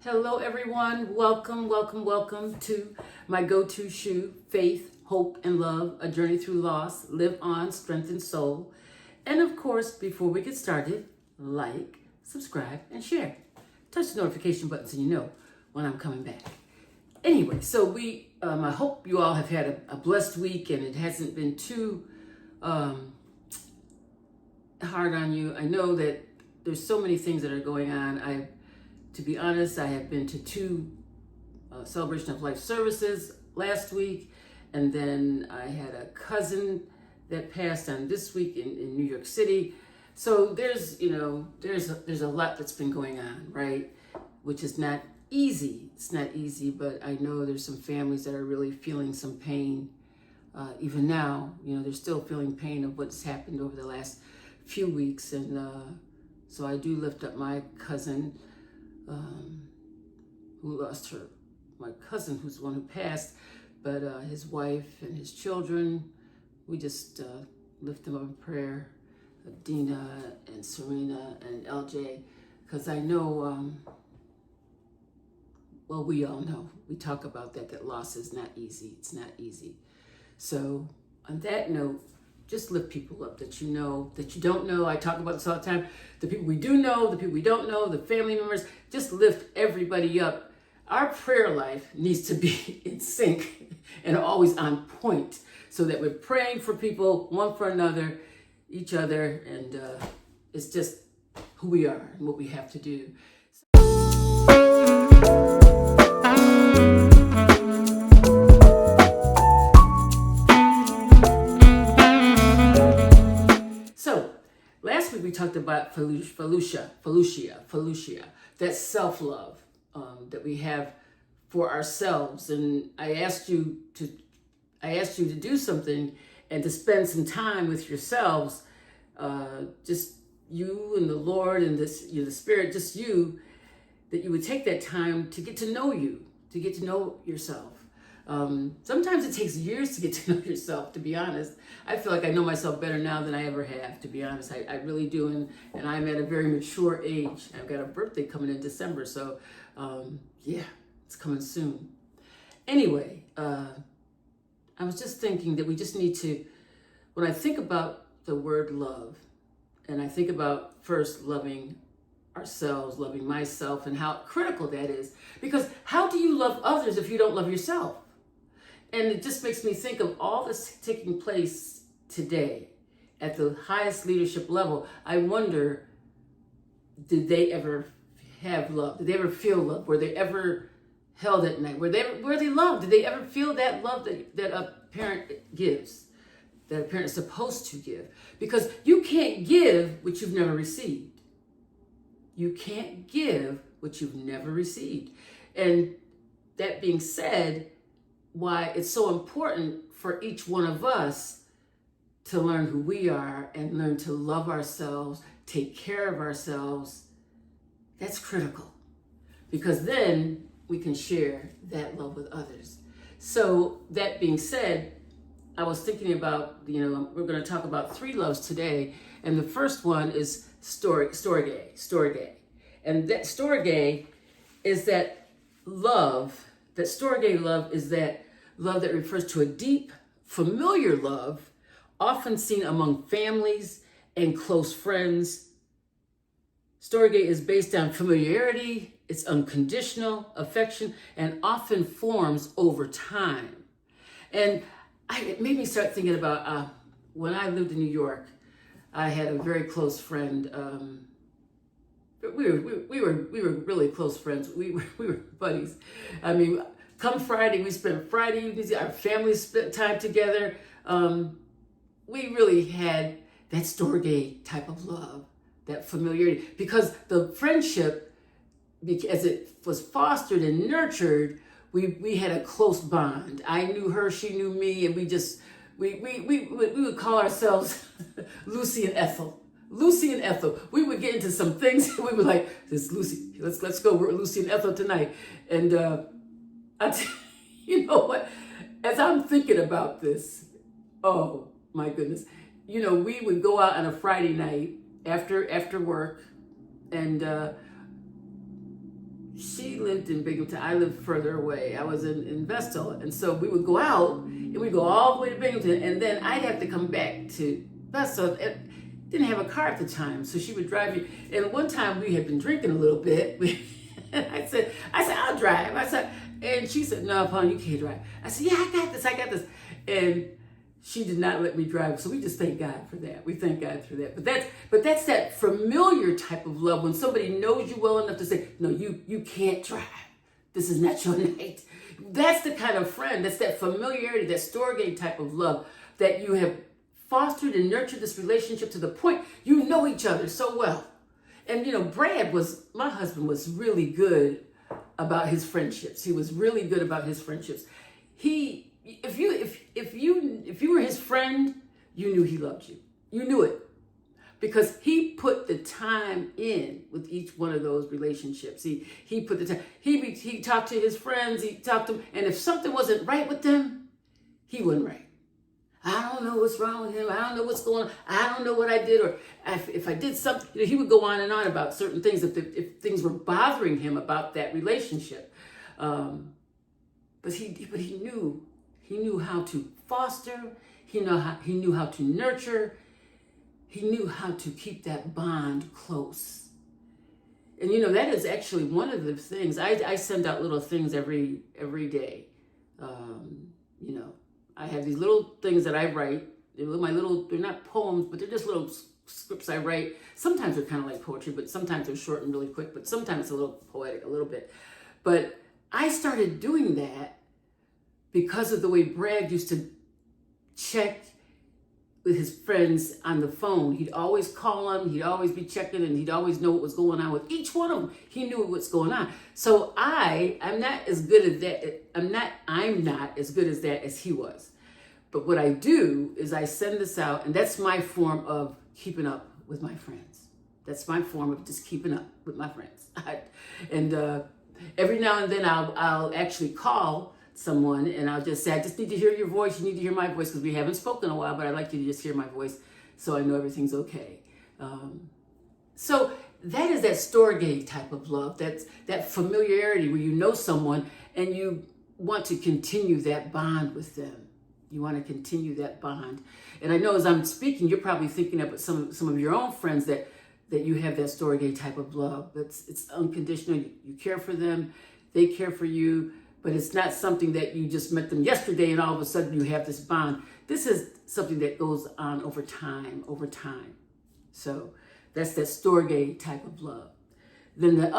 Hello everyone, welcome to my go-to shoe, Faith, Hope, and Love, a journey through loss, live on, strengthen soul. And of course, before we get started, like, subscribe, and share. Touch the notification button so you know when I'm coming back. Anyway, so I hope you all have had a blessed week and it hasn't been too hard on you. I know that there's so many things that are going on. To be honest, I have been to two Celebration of Life services last week, and then I had a cousin that passed on this week in New York City. So there's a lot that's been going on, right? Which is not easy. It's not easy, but I know there's some families that are really feeling some pain. Even now, they're still feeling pain of what's happened over the last few weeks. And so I do lift up my cousin, who lost my cousin, who's the one who passed, but his wife and his children, we just lift them up in prayer, Dina and Serena and LJ, because I know, we all know, we talk about that loss is not easy. It's not easy. So on that note, just lift people up that you know, that you don't know. I talk about this all the time. The people we do know, the people we don't know, the family members, just lift everybody up. Our prayer life needs to be in sync and always on point so that we're praying for people, one for another, each other, and it's just who we are and what we have to do. Last week we talked about Philia, that self-love that we have for ourselves, and I asked you to do something and to spend some time with yourselves, just you and the Lord and the Spirit, just you, that you would take that time to get to know you, to get to know yourself. Sometimes it takes years to get to know yourself, to be honest. I feel like I know myself better now than I ever have, to be honest. I really do, and I'm at a very mature age. I've got a birthday coming in December, so it's coming soon. Anyway, I was just thinking that we just need to, when I think about the word love, and I think about first loving ourselves, loving myself, and how critical that is, because how do you love others if you don't love yourself? And it just makes me think of all this taking place today at the highest leadership level. I wonder, did they ever have love? Did they ever feel love? Were they ever held at night? Were they loved? Did they ever feel that love that a parent gives, that a parent is supposed to give? Because you can't give what you've never received. You can't give what you've never received. And that being said, why it's so important for each one of us to learn who we are and learn to love ourselves, take care of ourselves, that's critical. Because then we can share that love with others. So that being said, I was thinking about, we're going to talk about three loves today. And the first one is Storge. And that Storge is that love, that Storge love is that love that refers to a deep, familiar love, often seen among families and close friends. Storge is based on familiarity, it's unconditional affection, and often forms over time. And it made me start thinking about when I lived in New York, I had a very close friend. We were really close friends. We were buddies. I mean, come Friday, we spent Friday evenings, our families spent time together. We really had that Storge type of love, that familiarity. Because the friendship, as it was fostered and nurtured, we had a close bond. I knew her, she knew me, and we would call ourselves Lucy and Ethel. Lucy and Ethel. We would get into some things. We were like, "This Lucy, let's go. We're Lucy and Ethel tonight." And you know what? As I'm thinking about this, oh my goodness, we would go out on a Friday night after work, and she lived in Binghamton. I lived further away. I was in Vestal, and so we would go out and we'd go all the way to Binghamton, and then I'd have to come back to Vestal. Didn't have a car at the time, so she would drive me. And one time we had been drinking a little bit. And I said, I'll drive. And she said, "No, Paul, you can't drive." I said, "Yeah, I got this. And she did not let me drive. So we just thank God for that. We thank God for that. But that's that familiar type of love when somebody knows you well enough to say, "No, you can't drive. This is not your night." That's the kind of friend. That's that familiarity, that Storge type of love that you have fostered and nurtured this relationship to the point you know each other so well. And Brad my husband was really good about his friendships. He was really good about his friendships. If you were his friend, you knew he loved you. You knew it. Because he put the time in with each one of those relationships. He put the time. He talked to his friends, he talked to them, and if something wasn't right with them, he wasn't right. I don't know what's wrong with him. I don't know what's going on. I don't know what I did, or if I did something. He would go on and on about certain things if things were bothering him about that relationship. But he knew how to foster. He knew how to nurture. He knew how to keep that bond close. And that is actually one of the things. I send out little things every day. I have these little things that I write. They're not poems, but they're just little scripts I write. Sometimes they're kind of like poetry, but sometimes they're short and really quick, but sometimes it's a little poetic, a little bit. But I started doing that because of the way Brad used to check with his friends on the phone. He'd always call them, he'd always be checking, and he'd always know what was going on with each one of them. He knew what's going on. So I'm not as good at that. I'm not as good as that as he was. But what I do is I send this out, and that's my form of keeping up with my friends. That's my form of just keeping up with my friends. Every now and then I'll actually call someone and I'll just say, "I just need to hear your voice. You need to hear my voice because we haven't spoken in a while, but I'd like you to just hear my voice so I know everything's okay." So that is that Storge type of love. That's that familiarity where you know someone and you want to continue that bond with them. You want to continue that bond. And I know as I'm speaking, you're probably thinking about some of your own friends that you have that Storge type of love. It's unconditional. You care for them. They care for you. But it's not something that you just met them yesterday and all of a sudden you have this bond. This is something that goes on over time. So that's that Storge type of love. Then the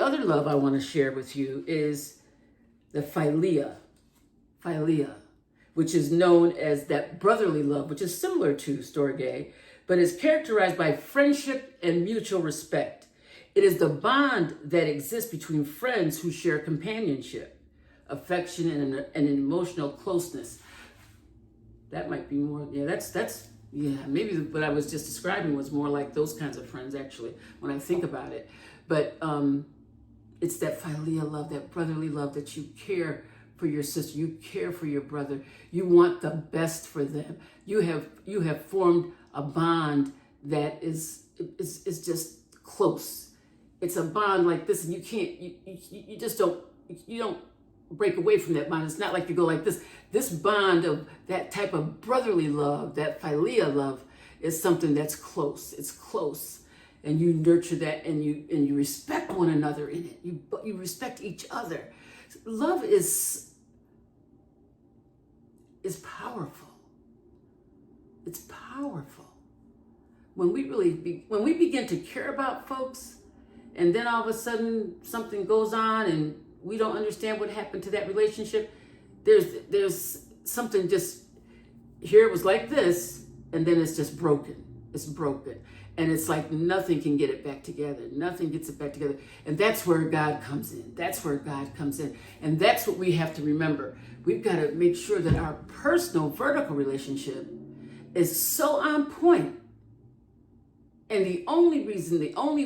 other love I want to share with you is the Philia, which is known as that brotherly love, which is similar to Storge, but is characterized by friendship and mutual respect. It is the bond that exists between friends who share companionship, affection, and an emotional closeness. That might be more, maybe what I was just describing was more like those kinds of friends, actually, when I think about it. But it's that Philia love, that brotherly love, that you care for your sister, you care for your brother, you want the best for them. You have formed a bond that is just close. It's a bond like this, and you don't break away from that bond. It's not like you go like this. This bond of that type of brotherly love, that Philia love, is something that's close. It's close, and you nurture that, and you respect one another in it. You respect each other. Love is powerful. It's powerful when we begin to care about folks, and then all of a sudden something goes on and we don't understand what happened to that relationship. There's something just, here it was like this, and then it's just broken. It's broken. And it's like nothing can get it back together. Nothing gets it back together. And that's where God comes in. That's where God comes in. And that's what we have to remember. We've got to make sure that our personal vertical relationship is so on point. And the only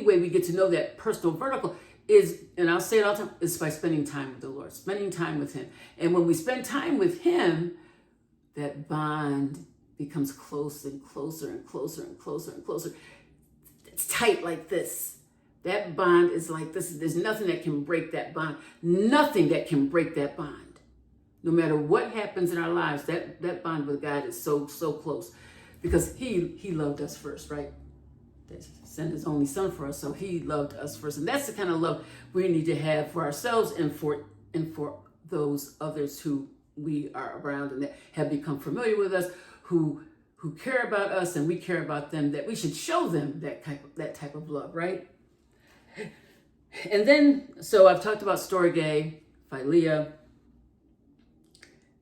way we get to know that personal vertical is, and I'll say it all the time, is by spending time with the Lord, spending time with him. And when we spend time with him, that bond becomes closer and closer and closer and closer and closer. It's tight like this. That bond is like this. There's nothing that can break that bond. Nothing that can break that bond. No matter what happens in our lives, that bond with God is so close. Because he loved us first, right? He sent his only son for us, so he loved us first. And that's the kind of love we need to have for ourselves and for those others who we are around and that have become familiar with us, who care about us and we care about them, that we should show them that type of love, right? And then, so I've talked about Storge, Philia,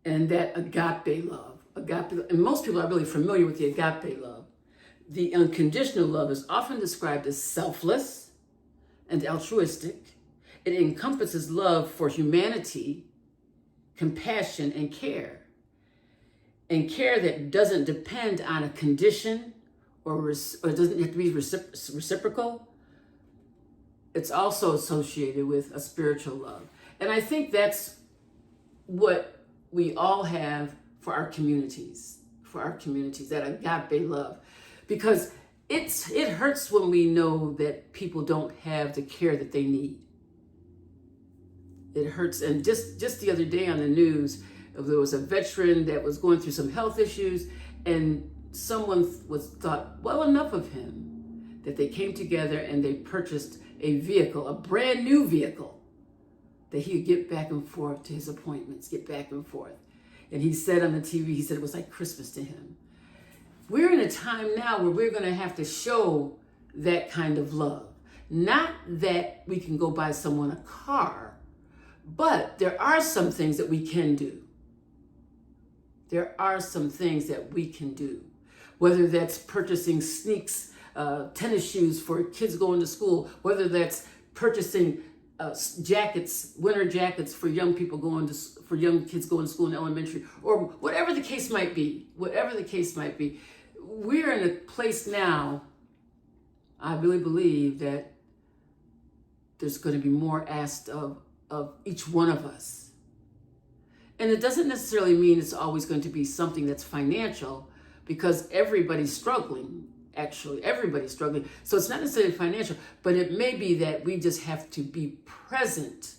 and that agape love. Agape, and most people are really familiar with the agape love. The unconditional love is often described as selfless and altruistic. It encompasses love for humanity, compassion, and care. And care that doesn't depend on a condition or doesn't have to be reciprocal. It's also associated with a spiritual love. And I think that's what we all have for our communities, that agape love. Because it hurts when we know that people don't have the care that they need. It hurts. And just the other day on the news, there was a veteran that was going through some health issues, and someone thought well enough of him that they came together and they purchased a vehicle, a brand new vehicle, that he could get back and forth to his appointments, get back and forth. And he said on the TV, he said it was like Christmas to him. We're in a time now where we're going to have to show that kind of love. Not that we can go buy someone a car, but there are some things that we can do. There are some things that we can do, whether that's purchasing sneaks, tennis shoes for kids going to school, whether that's purchasing jackets, winter jackets for young kids going to school in elementary, or whatever the case might be. We're in a place now, I really believe, that there's going to be more asked of each one of us. And it doesn't necessarily mean it's always going to be something that's financial, because everybody's struggling, actually. Everybody's struggling. So it's not necessarily financial, but it may be that we just have to be present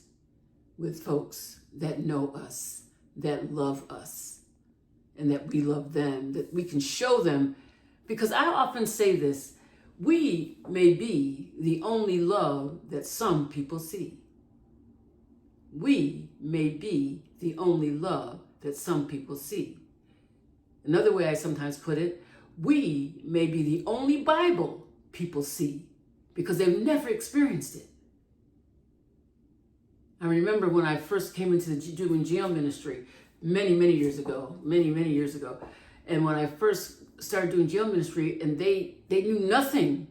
with folks that know us, that love us, and that we love them, that we can show them. Because I often say this, we may be the only love that some people see. We may be the only love that some people see. Another way I sometimes put it, we may be the only Bible people see because they've never experienced it. I remember when I first came into doing jail ministry many years ago, and when I first started doing jail ministry, and they knew nothing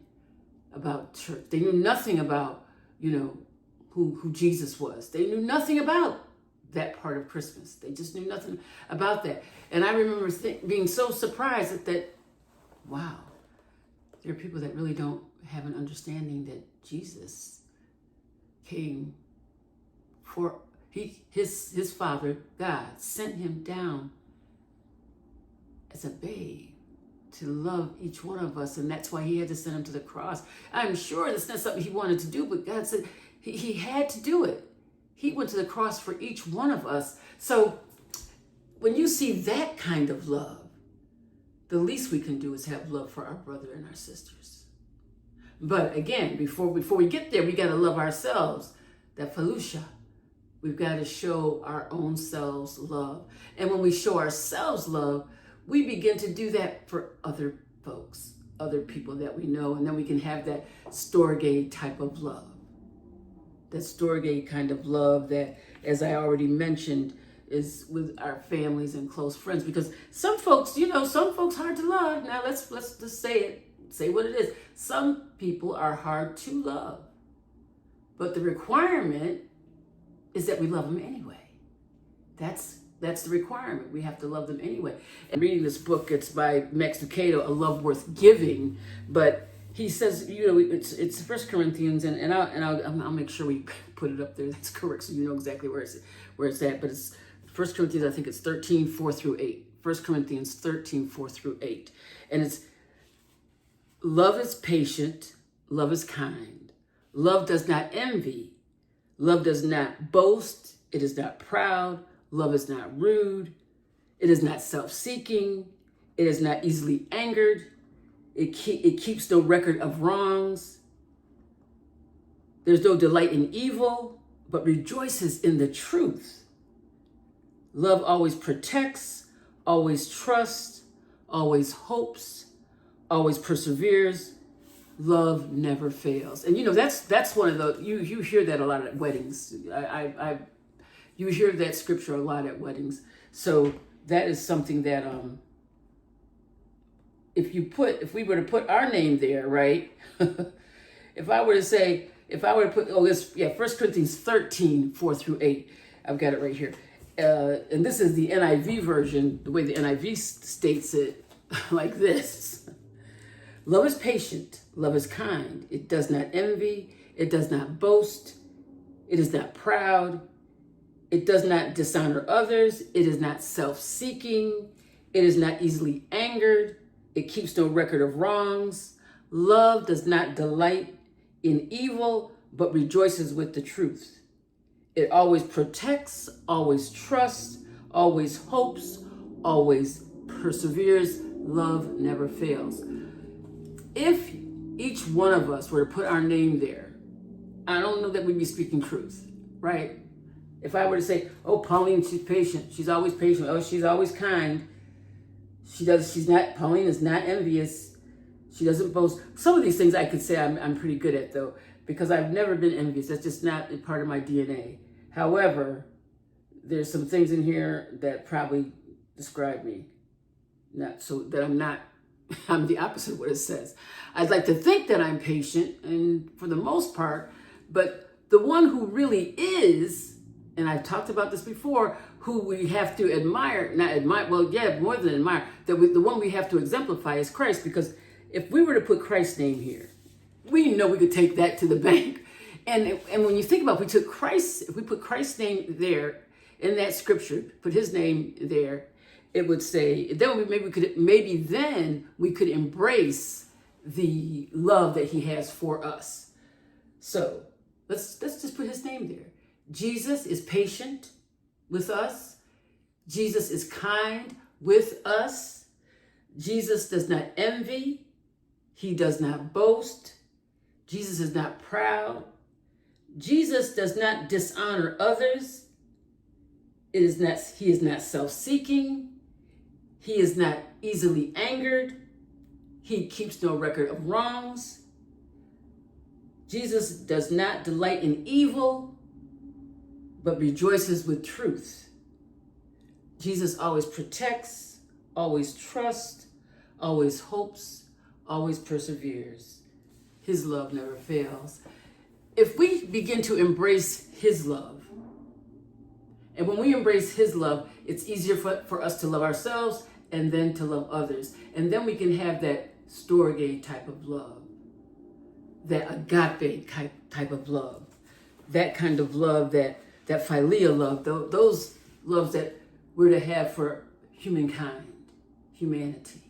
about church. They knew nothing about, who Jesus was. They knew nothing about that part of Christmas. They just knew nothing about that. And I remember being so surprised that, wow, there are people that really don't have an understanding that Jesus came for, his Father, God, sent him down as a babe to love each one of us. And that's why he had to send him to the cross. I'm sure that's not something he wanted to do, but God said he had to do it. He went to the cross for each one of us. So when you see that kind of love, the least we can do is have love for our brother and our sisters. But again, before we get there, we got to love ourselves. That Philia. We've got to show our own selves love. And when we show ourselves love, we begin to do that for other folks, other people that we know. And then we can have that Storge type of love. That Storge kind of love that, as I already mentioned, is with our families and close friends. Because some folks, some folks hard to love. Now let's just say it. say what it is. Some people are hard to love, but the requirement is that we love them anyway. That's the requirement. We have to love them anyway. And reading this book, it's by Max Lucado, A Love Worth Giving. But he says, it's 1 Corinthians, and I'll make sure we put it up there. That's correct, so you know exactly where it's at. But it's 1 Corinthians, I think it's 13, 4 through 8. 1 Corinthians 13, 4 through 8. And it's, love is patient, love is kind. Love does not envy. Love does not boast. It is not proud. Love is not rude. It is not self-seeking. It is not easily angered. It keeps no record of wrongs. There's no delight in evil, but rejoices in the truth. Love always protects, always trusts, always hopes, always perseveres. Love never fails. And that's one of the, you hear that a lot at weddings. You hear that scripture a lot at weddings. So that is something that if we were to put our name there, right? if I were to put 1 Corinthians 13, 4 through 8. I've got it right here. And this is the NIV version, the way the NIV states it, like this. Love is patient. Love is kind. It does not envy. It does not boast. It is not proud. It does not dishonor others. It is not self-seeking. It is not easily angered. It keeps no record of wrongs. Love does not delight in evil, but rejoices with the truth. It always protects, always trusts, always hopes, always perseveres. Love never fails. If each one of us were to put our name there, I don't know that we'd be speaking truth, right? If I were to say, oh, Pauline, she's patient. She's always patient. Oh, she's always kind. Pauline is not envious. She doesn't boast. Some of these things I could say I'm pretty good at, though, because I've never been envious. That's just not a part of my DNA. However, there's some things in here that probably describe me. I'm the opposite of what it says. I'd like to think that I'm patient, and for the most part, but the one who really is, and I've talked about this before, who we have to more than admire, the one we have to exemplify is Christ, because if we were to put Christ's name here, we know we could take that to the bank. And when you think about if we put Christ's name there in that scripture, put his name there, it would say, then we could embrace the love that he has for us. So let's just put his name there. Jesus is patient with us. Jesus is kind with us. Jesus does not envy. He does not boast. Jesus is not proud. Jesus does not dishonor others. He is not self-seeking. He is not easily angered. He keeps no record of wrongs. Jesus does not delight in evil, but rejoices with truth. Jesus always protects, always trusts, always hopes, always perseveres. His love never fails. If we begin to embrace his love, and when we embrace his love, it's easier for us to love ourselves and then to love others. And then we can have that Storge type of love, that Agape type of love, that kind of love, that Philia love, those loves that we're to have for humankind, humanity.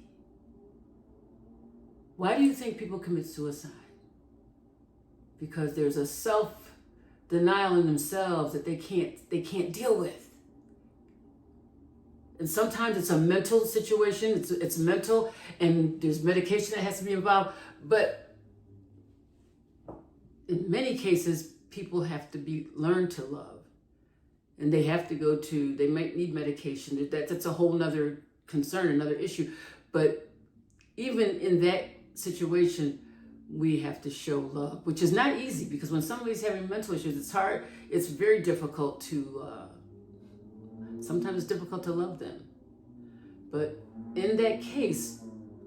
Why do you think people commit suicide? Because there's a self-denial in themselves that they can't deal with. And sometimes it's a mental situation, it's mental, and there's medication that has to be involved. But in many cases, people have to learn to love. And they have to they might need medication. That's a whole nother concern, another issue. But even in that situation, we have to show love, which is not easy, because when somebody's having mental issues, it's hard. It's very difficult sometimes it's difficult to love them. But in that case,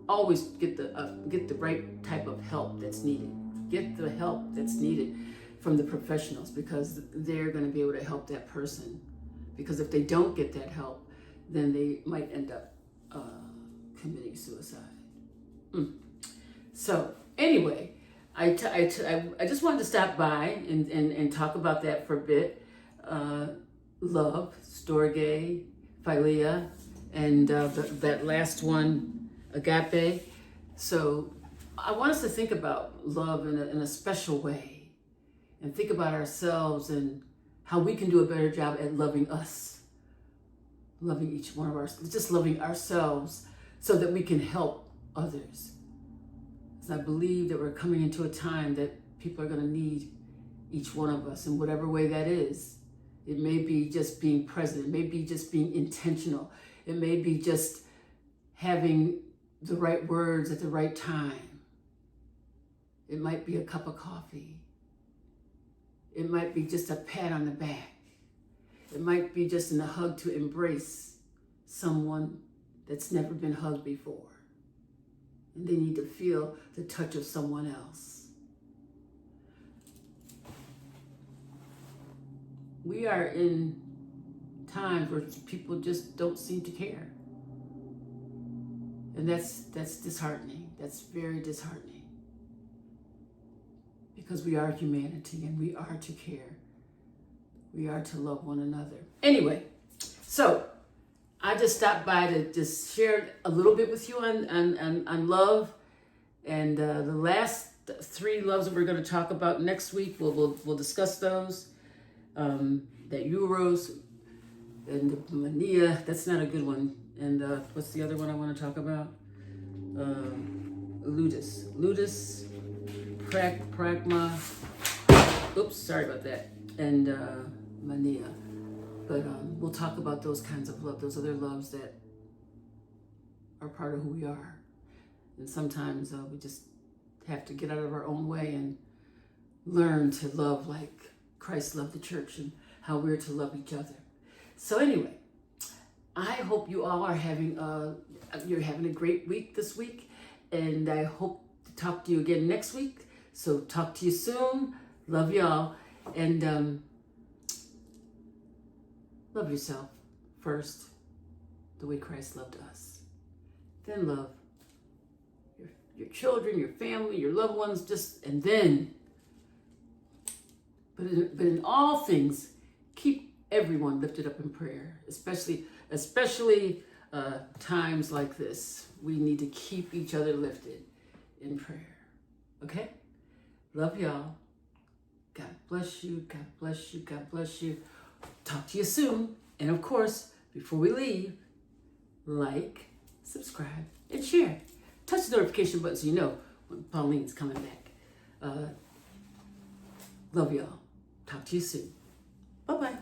always get the right type of help that's needed. Get the help that's needed from the professionals, because they're going to be able to help that person. Because if they don't get that help, then they might end up committing suicide. So anyway, I just wanted to stop by and talk about that for a bit. Love, Storge, Philia, and that last one, Agape. So I want us to think about love in a special way, and think about ourselves and how we can do a better job at loving us, loving each one of us, just loving ourselves, so that we can help others. Because I believe that we're coming into a time that people are going to need each one of us in whatever way that is. It may be just being present. It may be just being intentional. It may be just having the right words at the right time. It might be a cup of coffee. It might be just a pat on the back. It might be just in a hug to embrace someone that's never been hugged before. And they need to feel the touch of someone else. We are in times where people just don't seem to care. And that's disheartening. That's very disheartening. Because we are humanity and we are to care. We are to love one another. Anyway, so I just stopped by to just share a little bit with you on love. And the last 3 loves that we're going to talk about next week, we'll discuss those. That Euros and the Mania, that's not a good one. And what's the other one I want to talk about? Ludus, Pragma, oops, sorry about that, and Mania. But we'll talk about those kinds of love, those other loves that are part of who we are. And sometimes we just have to get out of our own way and learn to love like Christ loved the church, and how we're to love each other. So anyway, I hope you all are having a great week this week, and I hope to talk to you again next week. So talk to you soon. Love y'all, and love yourself first, the way Christ loved us. Then love your children, your family, your loved ones, but in all things, keep everyone lifted up in prayer, especially times like this. We need to keep each other lifted in prayer. Okay? Love y'all. God bless you. God bless you. God bless you. Talk to you soon. And of course, before we leave, like, subscribe, and share. Touch the notification button so you know when Pauline's coming back. Love y'all. Talk to you soon. Bye-bye.